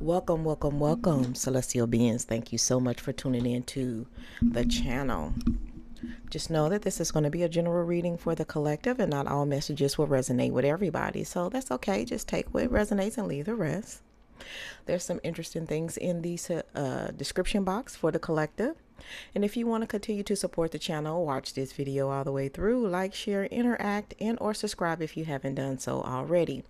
Welcome, welcome, welcome, celestial beings. Thank you so much for tuning in to the channel. Just know that this is going to be a general reading for the collective, and not all messages will resonate with everybody. So that's okay. Just take what resonates and leave the rest. There's some interesting things in the description box for the collective. And if you want to continue to support the channel, watch this video all the way through, like, share, interact, and or subscribe if you haven't done so already.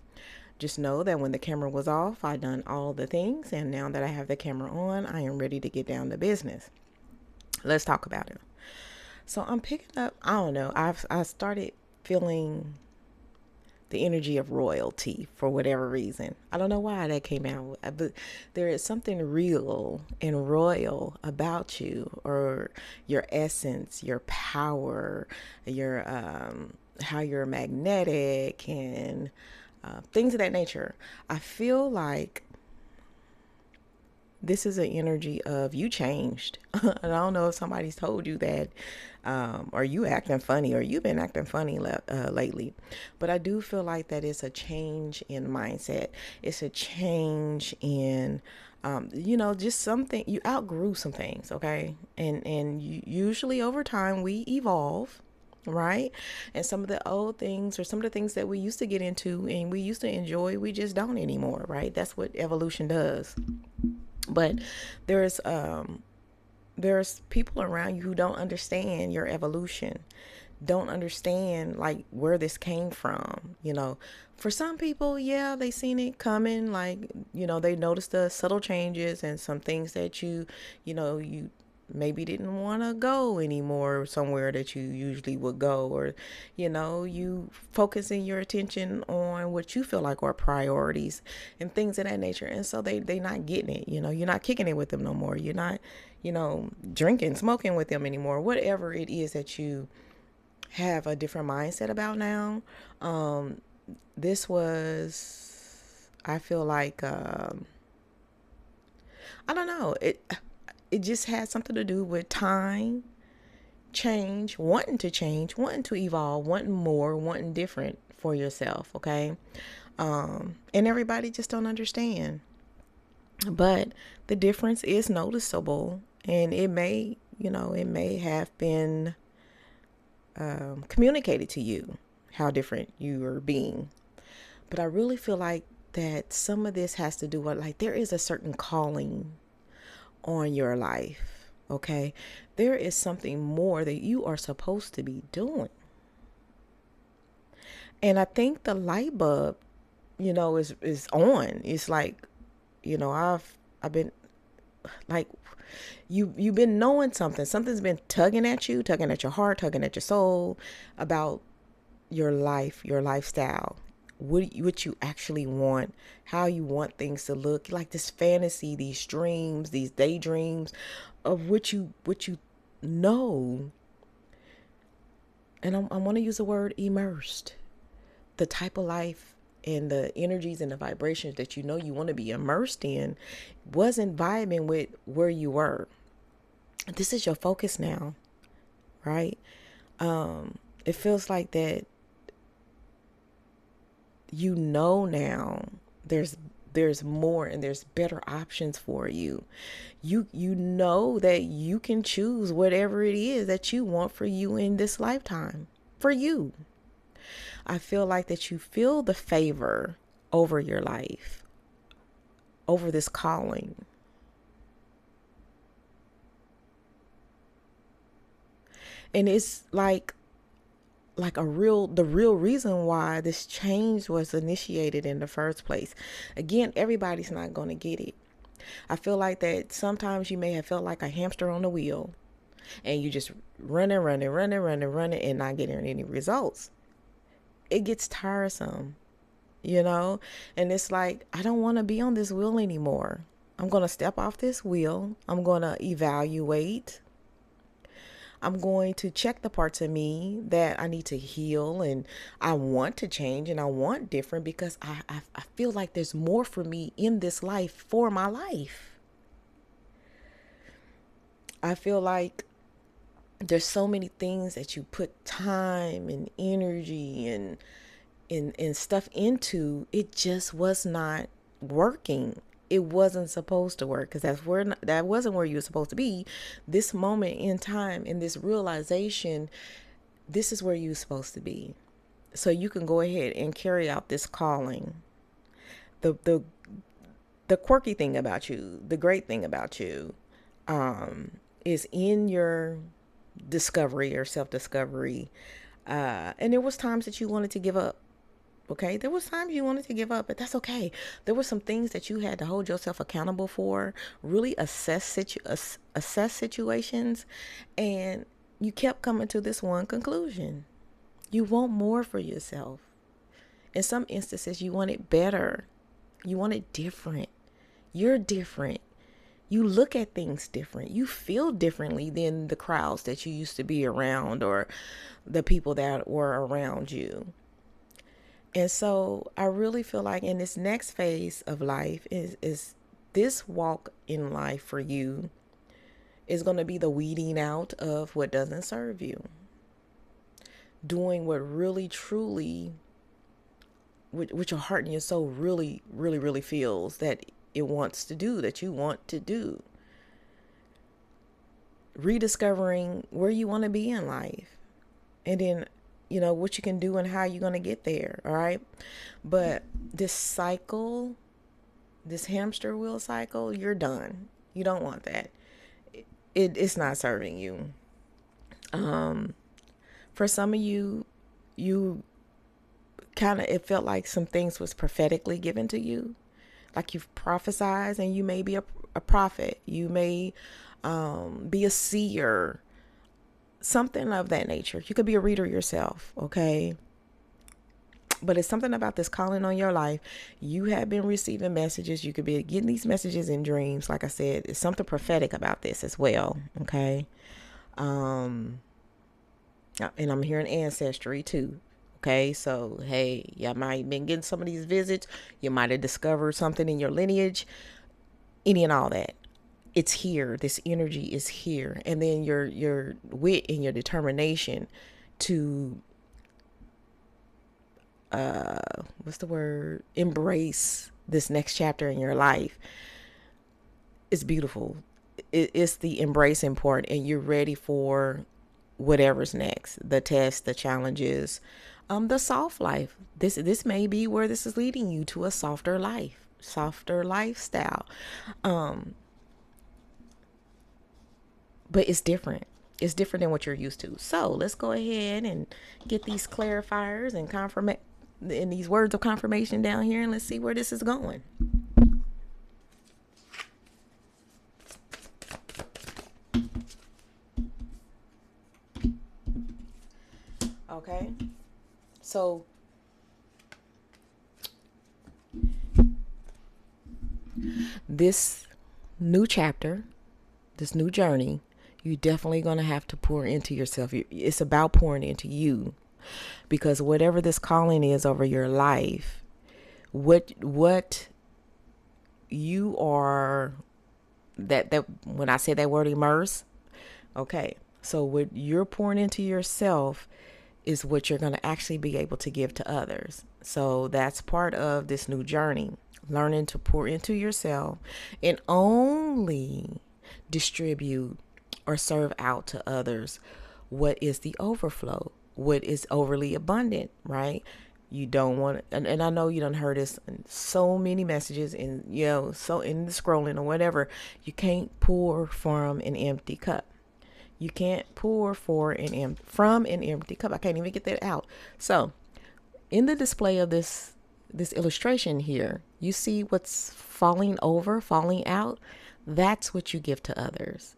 Just know that when the camera was off, I done all the things, and now that I have the camera on, I am ready to get down to business. Let's talk about it. So I'm picking up, I don't know, I started feeling the energy of royalty for whatever reason. I don't know why that came out, but there is something real and royal about you, or your essence, your power, your how you're magnetic, and things of that nature. I feel like this is an energy of you changed. And I don't know if somebody's told you that, or you acting funny, or you've been acting funny lately. But I do feel like that it's a change in mindset. It's a change in, just something. You outgrew some things, okay? And usually over time we evolve, right? And some of the old things, or some of the things that we used to get into and we used to enjoy, we just don't anymore, right? That's what evolution does. But there's people around you who don't understand your evolution, don't understand like where this came from. For some people, yeah, they seen it coming, like, they noticed the subtle changes and some things that you maybe didn't want to go anymore somewhere that you usually would go, or you focusing your attention on what you feel like are priorities and things of that nature. And so they not getting it. You're not kicking it with them no more. You're not drinking, smoking with them anymore. Whatever it is that you have a different mindset about now, this was, I feel like, I don't know, it just had something to do with time, change, wanting to evolve, wanting more, wanting different for yourself, okay? And everybody just don't understand. But the difference is noticeable, and it may have been communicated to you how different you are being. But I really feel like that some of this has to do with, like, there is a certain calling on your life, okay? There is something more that you are supposed to be doing. And I think the light bulb, is on. It's like, I've been like, you've been knowing something's been tugging at you, tugging at your heart, tugging at your soul about your life, your lifestyle, what you actually want, how you want things to look, like this fantasy, these dreams, these daydreams of what you know. And I want to use the word immersed. The type of life and the energies and the vibrations that you want to be immersed in wasn't vibing with where you were. This is your focus now, right? It feels like that now there's more and there's better options for you. You know that you can choose whatever it is that you want for you in this lifetime. For you. I feel like that you feel the favor over your life, over this calling. And it's like the real reason why this change was initiated in the first place. Again, everybody's not going to get it. I feel like that sometimes you may have felt like a hamster on the wheel, and you just running and not getting any results. It gets tiresome, and it's like, I don't want to be on this wheel anymore. I'm going to step off this wheel. I'm going to evaluate. I'm going to check the parts of me that I need to heal, and I want to change and I want different, because I feel like there's more for me in this life, for my life. I feel like there's so many things that you put time and energy and stuff into. It just was not working. it wasn't supposed to work, because that wasn't where you were supposed to be. This moment in time, in this realization, this is where you're supposed to be. So you can go ahead and carry out this calling. The quirky thing about you, the great thing about you, is in your discovery or self-discovery. And there was times that you wanted to give up. Okay, there was times you wanted to give up, but that's okay. There were some things that you had to hold yourself accountable for, really assess situations, and you kept coming to this one conclusion. You want more for yourself. In some instances, you want it better. You want it different. You're different. You look at things different. You feel differently than the crowds that you used to be around or the people that were around you. And so I really feel like in this next phase of life is this walk in life for you is going to be the weeding out of what doesn't serve you. Doing what really, truly, what your heart and your soul really, really, really feels that it wants to do, that you want to do. Rediscovering where you want to be in life. And then what you can do and how you're going to get there. All right. But this cycle, this hamster wheel cycle, you're done. You don't want that. It's not serving you. For some of you it felt like some things was prophetically given to you. Like you've prophesied, and you may be a prophet. You may be a seer. Something of that nature. You could be a reader yourself, okay? But it's something about this calling on your life. You have been receiving messages. You could be getting these messages in dreams. Like I said, it's something prophetic about this as well, okay? And I'm hearing ancestry too, okay? So, hey, you might have been getting some of these visits. You might have discovered something in your lineage, any and all that. It's here. This energy is here. And then your wit and your determination to embrace this next chapter in your life is beautiful. It's the embracing part, and you're ready for whatever's next, the tests, the challenges, the soft life. This may be where this is leading you, to a softer lifestyle. But it's different. It's different than what you're used to. So let's go ahead and get these clarifiers and these words of confirmation down here, and let's see where this is going. Okay. So this new chapter, this new journey, you're definitely going to have to pour into yourself. It's about pouring into you, because whatever this calling is over your life, what you are, that when I say that word immerse, okay, so what you're pouring into yourself is what you're going to actually be able to give to others. So that's part of this new journey, learning to pour into yourself and only distribute or serve out to others what is the overflow, what is overly abundant, right? You don't want, and I know you done heard this in so many messages, and so in the scrolling or whatever, you can't pour from an empty cup. You can't pour from an empty cup. I can't even get that out. So in the display of this illustration here, you see what's falling out. That's what you give to others.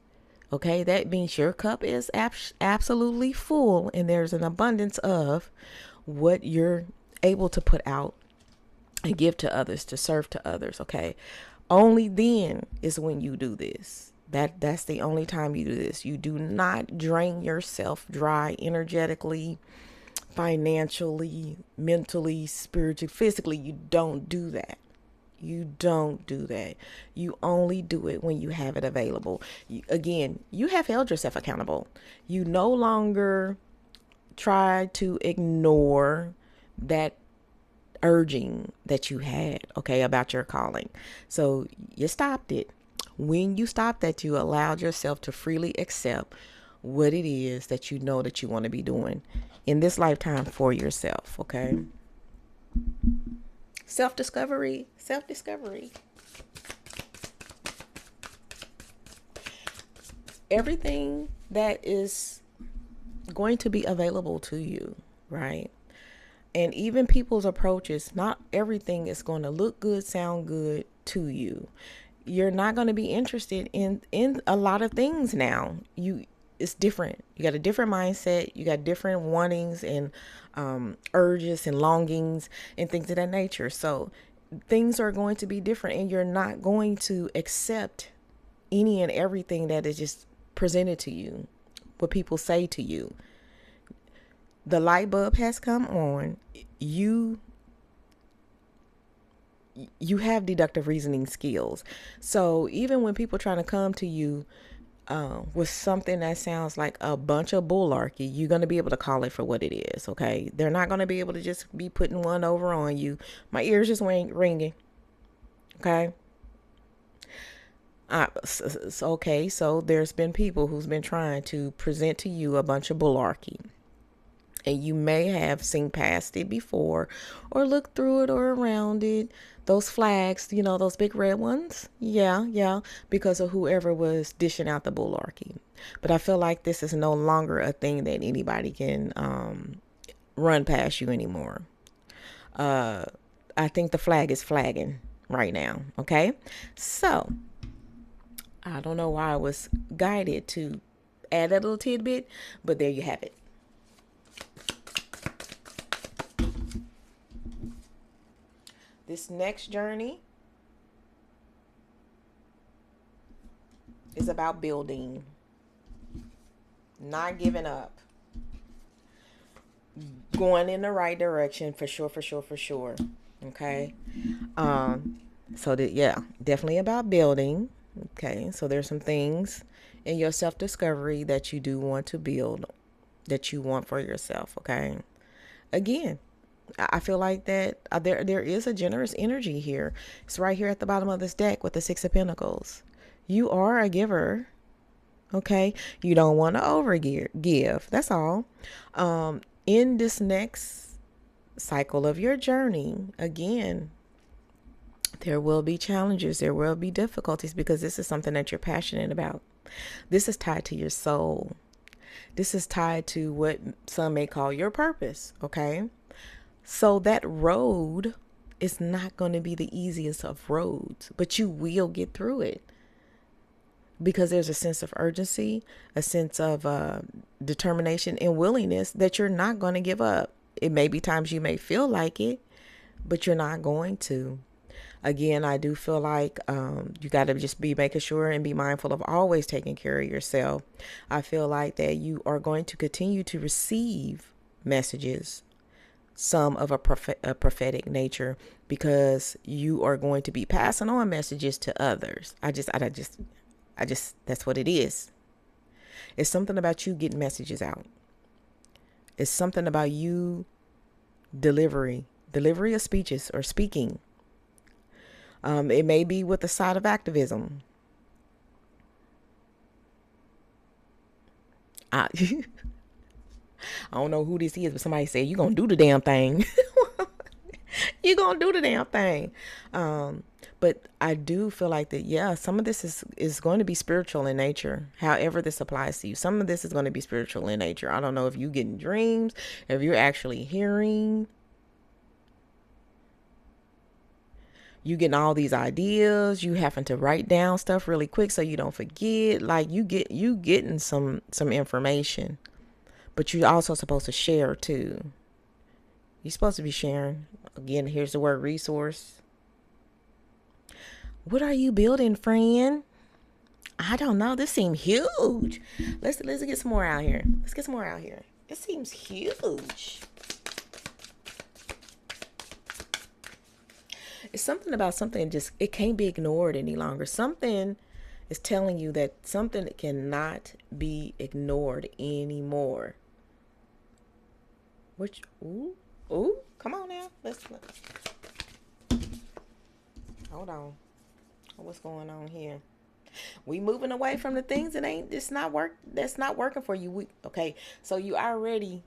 Okay, that means your cup is absolutely full, and there's an abundance of what you're able to put out and give to others, to serve to others. Okay, only then is when you do this. That's the only time you do this. You do not drain yourself dry energetically, financially, mentally, spiritually, physically. You don't do that. You don't do that. You only do it when you have it available. You have held yourself accountable. You no longer try to ignore that urging that you had, okay, about your calling. So you stopped it. When you stopped that, you allowed yourself to freely accept what it is that you know that you want to be doing in this lifetime for yourself, okay? Self-discovery, self-discovery. Everything that is going to be available to you, right? And even people's approaches, not everything is going to look good, sound good to you. You're not going to be interested in a lot of things now. It's different. You got a different mindset. You got different wantings and urges and longings and things of that nature. So things are going to be different, and you're not going to accept any and everything that is just presented to you, what people say to you. The light bulb has come on. You have deductive reasoning skills. So even when people trying to come to you with something that sounds like a bunch of bullarchy, you're going to be able to call it for what it is, okay? They're not going to be able to just be putting one over on you. My ears just ringing, okay? Okay, so there's been people who's been trying to present to you a bunch of bullarchy. And you may have seen past it before or looked through it or around it. Those flags, those big red ones. Yeah, because of whoever was dishing out the bullarchy. But I feel like this is no longer a thing that anybody can run past you anymore. I think the flag is flagging right now, okay? So, I don't know why I was guided to add that little tidbit, but there you have it. This next journey is about building, not giving up, going in the right direction for sure. Okay. Definitely about building. Okay. So there's some things in your self-discovery that you do want to build, that you want for yourself. Okay. Again, I feel like that there is a generous energy here. It's right here at the bottom of this deck with the Six of Pentacles. You are a giver. Okay. You don't want to overgive. That's all. In this next cycle of your journey, again, there will be challenges. There will be difficulties because this is something that you're passionate about. This is tied to your soul. This is tied to what some may call your purpose. Okay. So that road is not going to be the easiest of roads, but you will get through it because there's a sense of urgency, a sense of determination and willingness that you're not going to give up. It may be times you may feel like it, but you're not going to. Again, I do feel like you got to just be making sure and be mindful of always taking care of yourself. I feel like that you are going to continue to receive messages, some of a prophetic nature, because you are going to be passing on messages to others. I just, that's what it is. It's something about you getting messages out. It's something about you delivery of speeches or speaking. It may be with a side of activism. I don't know who this is, but somebody said, you're going to do the damn thing. You're going to do the damn thing. But I do feel like that, yeah, some of this is going to be spiritual in nature. However this applies to you. Some of this is going to be spiritual in nature. I don't know if you getting dreams, if you're actually hearing. You getting all these ideas, you having to write down stuff really quick so you don't forget. Like you getting some information. But you're also supposed to share too. You're supposed to be sharing. Again, here's the word resource. What are you building, friend? I don't know. This seems huge. Let's get some more out here. Let's get some more out here. It seems huge. It's something about something it can't be ignored any longer. Something is telling you that something cannot be ignored anymore. Ooh, Ooh, come on now. Let's hold on. What's going on here? We moving away from the things that ain't it's not work that's not working for you. Okay, so you already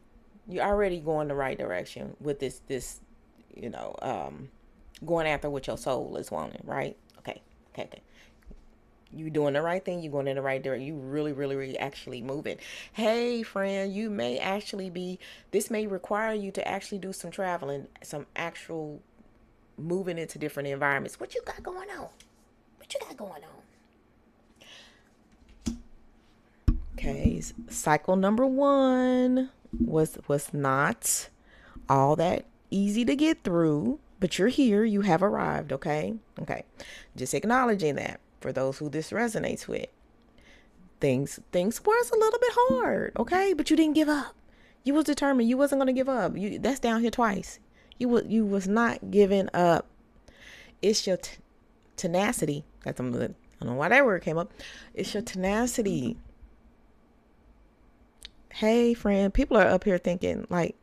going the right direction with this you know going after what your soul is wanting, right? Okay. You doing the right thing. You going in the right direction. You really actually moving. Hey, friend, you may actually be. This may require you to actually do some traveling, some actual moving into different environments. What you got going on? What you got going on? Okay, cycle number one was not all that easy to get through, but you're here. You have arrived. Okay. Just acknowledging that for those who this resonates with. Things was a little bit hard, okay, but you didn't give up. You was determined. You wasn't gonna give up. That's down here twice. You was not giving up. It's your tenacity. I don't know why that word came up. It's your tenacity. Hey, friend, people are up here thinking like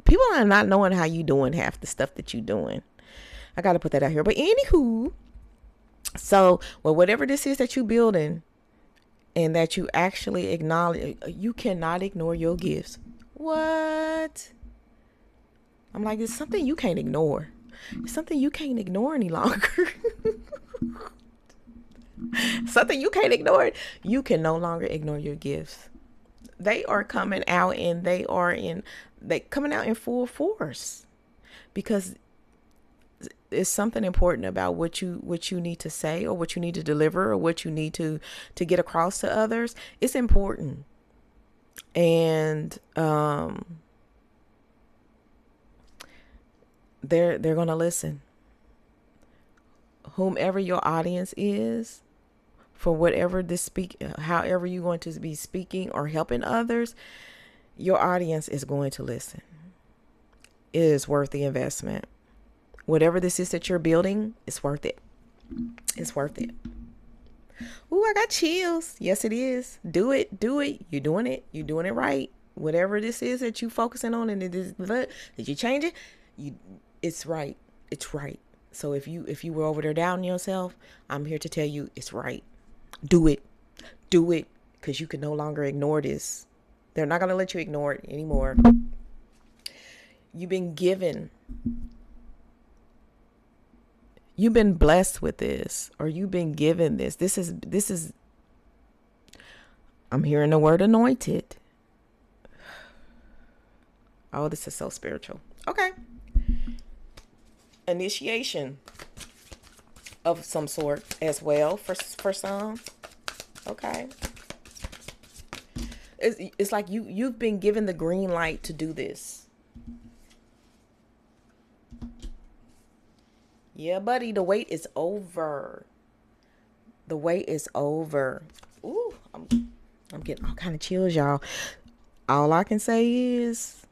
people are not knowing how you doing half the stuff that you doing. I got to put that out here. But anywho, so whatever this is that you building and that you actually acknowledge, you cannot ignore your gifts. What? I'm like, it's something you can't ignore. It's something you can't ignore any longer. Something you can't ignore. You can no longer ignore your gifts. They are coming out and they coming out in full force because it's something important about what you need to say or what you need to deliver or what you need to get across to others. It's important. And they're going to listen. Whomever your audience is, for whatever however you're going to be speaking or helping others, your audience is going to listen. It is worth the investment. Whatever this is that you're building, it's worth it. It's worth it. Ooh, I got chills. Yes, it is. Do it. You're doing it. You're doing it right. Whatever this is that you're focusing on and did you change it? It's right. It's right. So if you were over there doubting yourself, I'm here to tell you it's right. Do it. Because you can no longer ignore this. They're not going to let you ignore it anymore. You've been given. You've been blessed with this, or you've been given this. This is, I'm hearing the word anointed. Oh, this is so spiritual. Okay. Initiation of some sort as well for some. Okay. It's like you've been given the green light to do this. Yeah, buddy, the wait is over. The wait is over. Ooh, I'm getting all kind of chills, y'all. All I can say is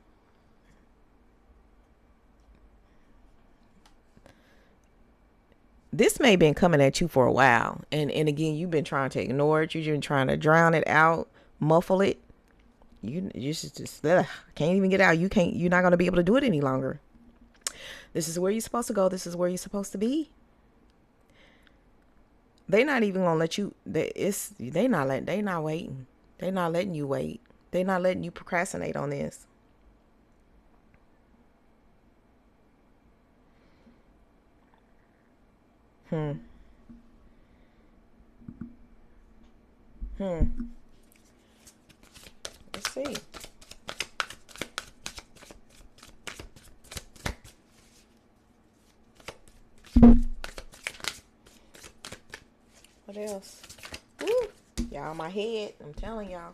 this may have been coming at you for a while. And again, you've been trying to ignore it. You've been trying to drown it out, muffle it. You just can't even get out. You're not going to be able to do it any longer. This is where you're supposed to go. This is where you're supposed to be. They not even gonna let you. They not waiting. They not letting you wait. They not letting you procrastinate on this. Let's see. What else? Woo. Y'all, my head. I'm telling y'all.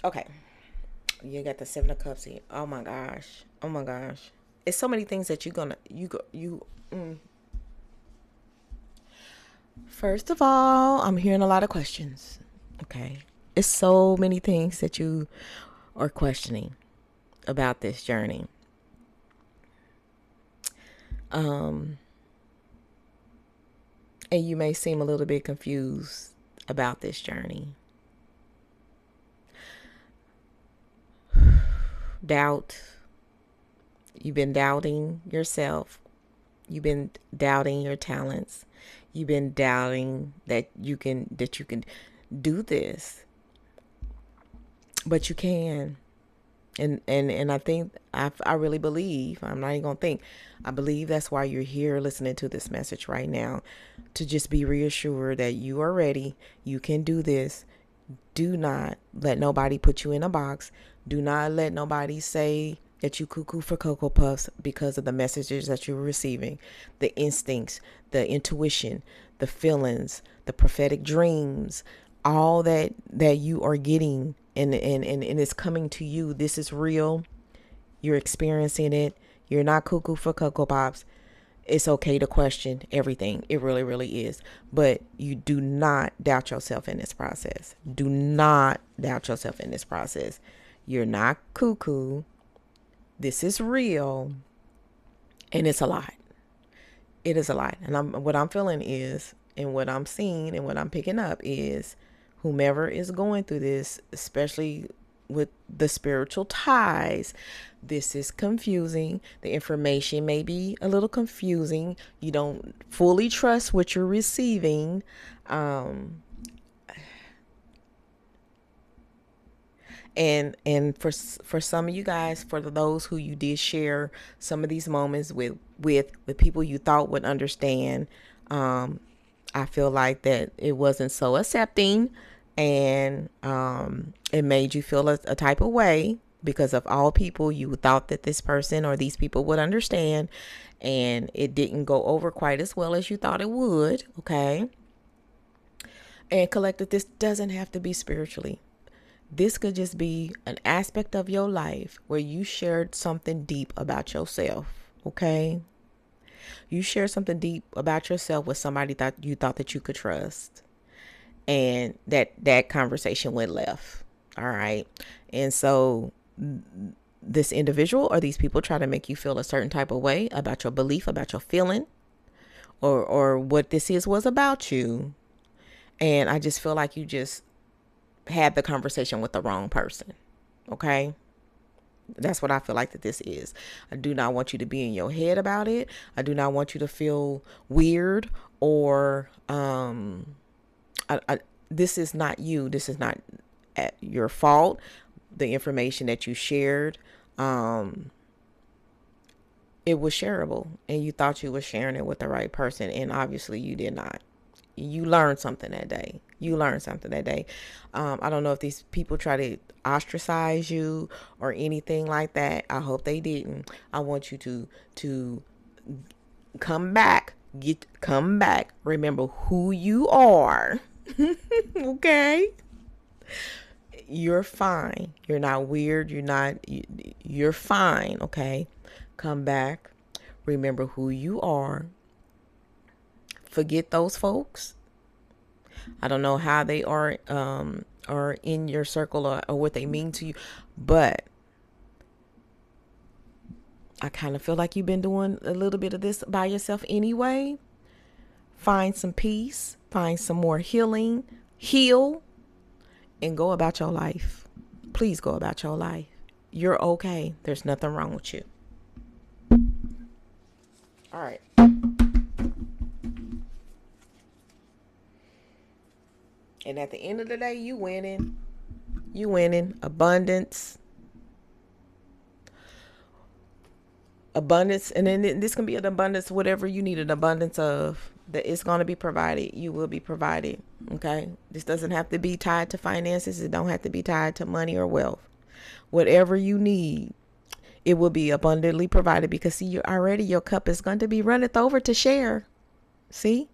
Okay. You got the Seven of Cups here. Oh my gosh. It's so many things that First of all, I'm hearing a lot of questions. Okay. It's so many things that you are questioning about this journey. And you may seem a little bit confused about this journey. doubt. You've been doubting yourself. You've been doubting your talents. You've been doubting that you can do this. But you can. And I think I really believe, I'm not even gonna think, I believe that's why you're here listening to this message right now, to just be reassured that you are ready. You can do this. Do not let nobody put you in a box. Do not let nobody say that you cuckoo for Cocoa Puffs because of the messages that you're receiving, the instincts, the intuition, the feelings, the prophetic dreams, all that you are getting, and it's coming to you. This is real. You're experiencing it. You're not cuckoo for Cocoa Pops. It's okay to question everything. It really, really is. But you do not doubt yourself in this process. Do not doubt yourself in this process. You're not cuckoo. This is real. And it's a lot. It is a lot. And what I'm feeling is, and what I'm seeing and what I'm picking up is, whomever is going through this, especially with the spiritual ties, this is confusing. The information may be a little confusing. You don't fully trust what you're receiving. And for some of you guys, for those who you did share some of these moments with people you thought would understand, I feel like that it wasn't so accepting, and it made you feel a type of way, because of all people, you thought that this person or these people would understand, and it didn't go over quite as well as you thought it would. Okay. And collective, this doesn't have to be spiritually. This could just be an aspect of your life where you shared something deep about yourself. Okay. You shared something deep about yourself with somebody that you thought that you could trust, and that conversation went left. All right. And so this individual or these people try to make you feel a certain type of way about your belief, about your feeling, or what this was about you. And I just feel like you just had the conversation with the wrong person. Okay. That's what I feel like that this is. I do not want you to be in your head about it. I do not want you to feel weird, or this is not you. This is not at your fault. The information that you shared, it was shareable, and you thought you were sharing it with the right person, and obviously you did not. You learned something that day. I don't know if these people try to ostracize you or anything like that. I hope they didn't. I want you to come back. Come back. Remember who you are. Okay? You're fine. You're not weird. You're fine. Okay? Come back. Remember who you are. Forget those folks. I don't know how they are in your circle, or what they mean to you, but I kind of feel like you've been doing a little bit of this by yourself anyway. Find some peace, find some more healing, heal, and go about your life. Please go about your life. You're okay. There's nothing wrong with you. All right. And at the end of the day, you winning. You winning. Abundance. And then this can be an abundance, whatever you need an abundance of, that it's going to be provided. You will be provided. Okay. This doesn't have to be tied to finances. It don't have to be tied to money or wealth. Whatever you need, it will be abundantly provided, because see, your cup is going to be runneth over to share. See?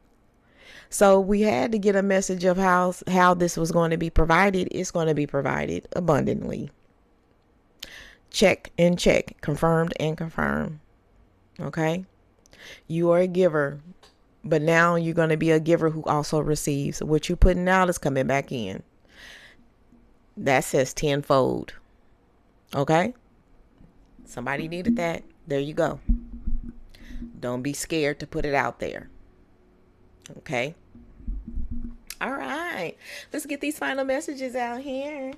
So we had to get a message of how this was going to be provided. It's going to be provided abundantly. Check and check. Confirmed and confirmed. Okay? You are a giver, but now you're going to be a giver who also receives. What you're putting out is coming back in. That says tenfold. Okay? Somebody needed that. There you go. Don't be scared to put it out there. Okay? All right. Let's get these final messages out here.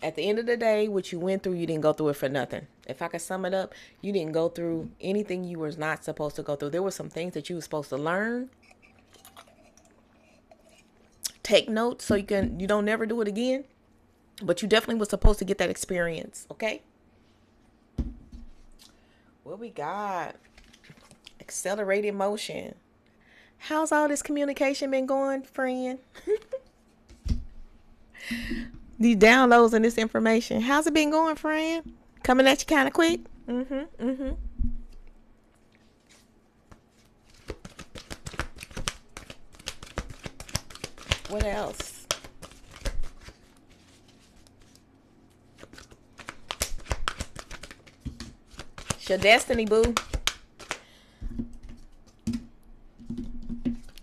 At the end of the day, what you went through, you didn't go through it for nothing. If I could sum it up, you didn't go through anything you were not supposed to go through. There were some things that you were supposed to learn. Take notes so you don't never do it again. But you definitely was supposed to get that experience, okay? What we got? Accelerated motion. How's all this communication been going, friend? These downloads and this information. How's it been going, friend? Coming at you kind of quick? What else? It's your destiny, boo.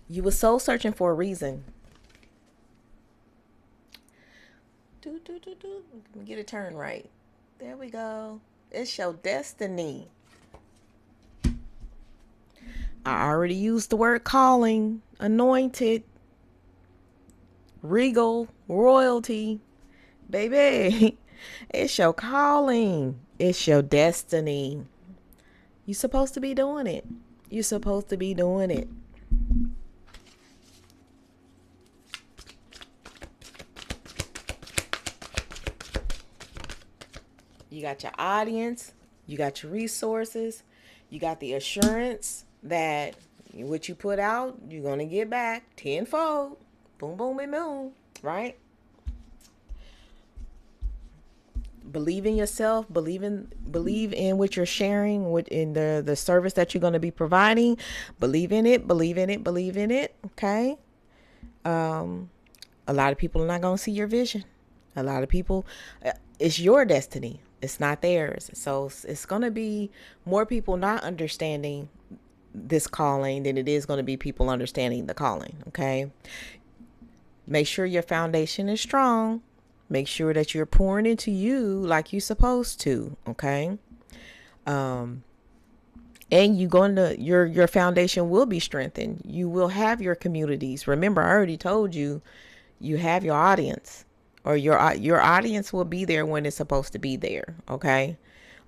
You were soul searching for a reason. Let me get it turned right. There we go. It's your destiny. I already used the word calling, anointed, regal, royalty. Baby, it's your calling. It's your destiny. You're supposed to be doing it. You're supposed to be doing it. You got your audience, you got your resources, you got the assurance that what you put out, you're going to get back tenfold. Boom, boom, and boom, right? Believe in yourself, believe in what you're sharing, in the service that you're going to be providing. Believe in it, okay? A lot of people are not going to see your vision. A lot of people, it's your destiny. It's not theirs. So it's going to be more people not understanding this calling than it is going to be people understanding the calling. Okay. Make sure your foundation is strong. Make sure that you're pouring into you like you're supposed to. Okay. And your foundation will be strengthened. You will have your communities. Remember, I already told you, you have your audience. Or your audience will be there when it's supposed to be there, okay?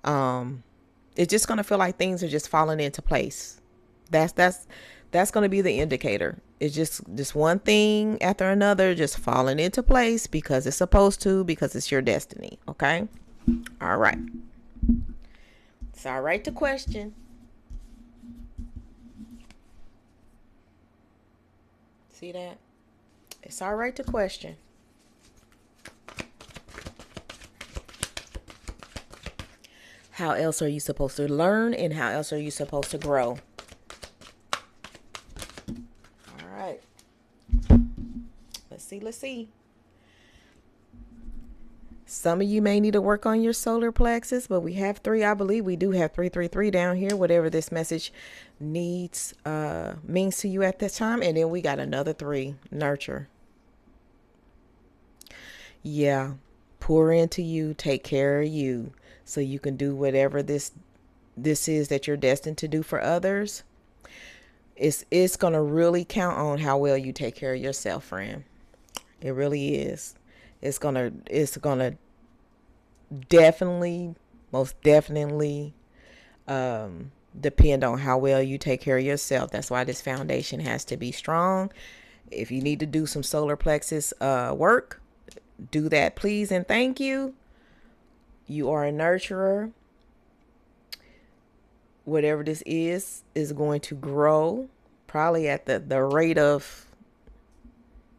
It's just gonna feel like things are just falling into place. That's gonna be the indicator. It's just one thing after another, just falling into place because it's supposed to, because it's your destiny, okay? All right. It's all right to question. See that? It's all right to question. How else are you supposed to learn, and how else are you supposed to grow? All right. Let's see. Some of you may need to work on your solar plexus, but we have 3. I believe we do have 333 down here, whatever this message means to you at this time. And then we got another 3, nurture. Yeah. Pour into you, take care of you, so you can do whatever this is that you're destined to do for others. It's going to really count on how well you take care of yourself, friend. It really is. It's going to definitely, most definitely depend on how well you take care of yourself. That's why this foundation has to be strong. If you need to do some solar plexus work, do that, please, and thank you. You are a nurturer. Whatever this is going to grow, probably at the rate of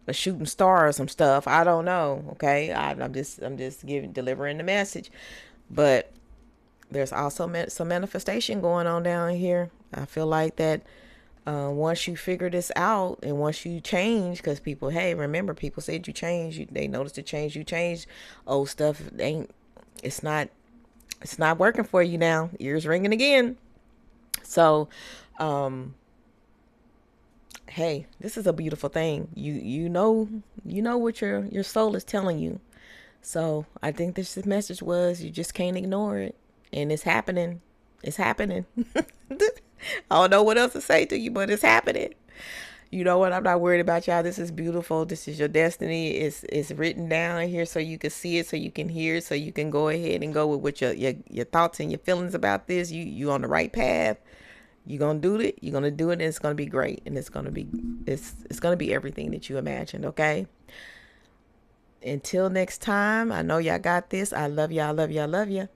a shooting star or some stuff. I don't know. Okay, I'm just delivering the message, but there's also some manifestation going on down here. I feel like that once you figure this out and once you change, because people, hey, remember, people said you changed. They noticed the change. You changed. Old stuff it's not working for you now. Ears ringing again. So, hey, this is a beautiful thing. You know what your soul is telling you. So I think this message was, you just can't ignore it, and it's happening. It's happening. I don't know what else to say to you, but it's happening. You know what? I'm not worried about y'all. This is beautiful. This is your destiny. It's written down here so you can see it, so you can hear it, so you can go ahead and go with what your thoughts and your feelings about this. You on the right path. You're gonna do it. You're gonna do it, and it's gonna be great. And it's gonna be everything that you imagined. Okay. Until next time, I know y'all got this. I love y'all. Love y'all. Love you.